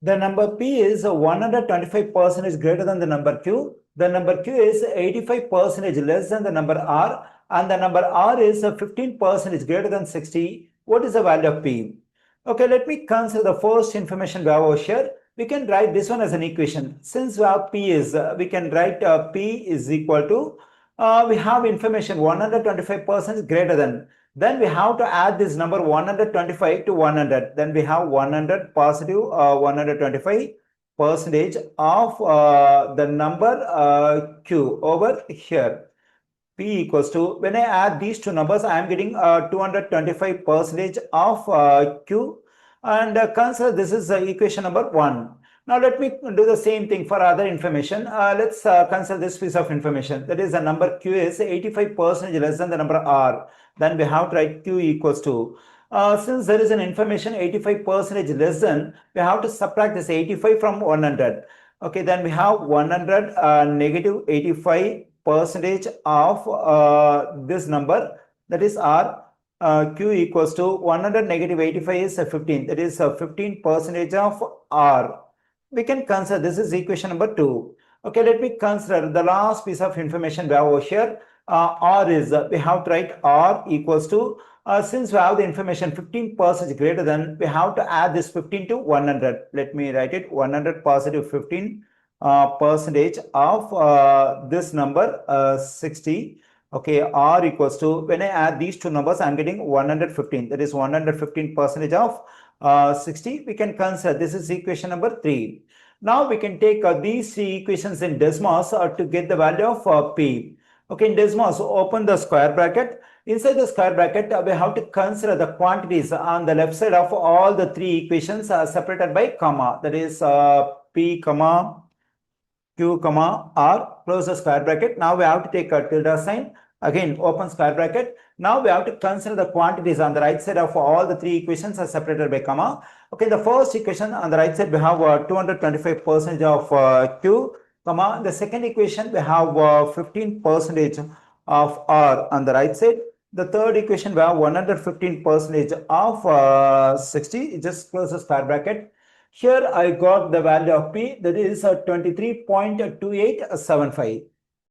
The number P is 125% greater than the number Q. The number Q is 85% less than the number R, and the number R is 15% greater than 60. What is the value of P? Okay, let me consider the first information we have over here. We can write this one as an equation. Since we have P is, we can write P is equal to, we have information 125% greater than. Then we have to add this number 125 to 100. Then we have 100 positive 125 percentage of the number Q over here. P equals to, when I add these two numbers, I am getting 225 percentage of Q, and consider this is equation number 1. Now let me do the same thing for other information. Let's consider this piece of information. That is, the number Q is 85% less than the number R. Then we have to write Q equals to, since there is an information 85% less than, we have to subtract this 85 from 100. Okay, then we have 100 negative 85% of this number, that is R. Q equals to 100 negative 85 is 15. That is 15% of R. We can consider this is equation number 2. Okay, let me consider the last piece of information we have over here. R is, we have to write R equals to, since we have the information 15% greater than, we have to add this 15 to 100. Let me write it 100 positive 15 percentage of this number 60. Okay, R equals to, when I add these two numbers, I'm getting 115. That is 115% of 60. We can consider this is equation number 3. Now we can take these three equations in Desmos to get the value of P. Okay, in Desmos, open the square bracket. Inside the square bracket, we have to consider the quantities on the left side of all the three equations separated by comma. That is P, comma, Q, comma, R, close the square bracket. Now we have to take a tilde sign. Again, open square bracket. Now we have to consider the quantities on the right side of all the three equations are separated by comma. Okay, the first equation on the right side, we have 225% of Q, comma. The second equation, we have 15% of R on the right side. The third equation, we have 115% of 60. Just close the square bracket. Here I got the value of P, that is 23.2875.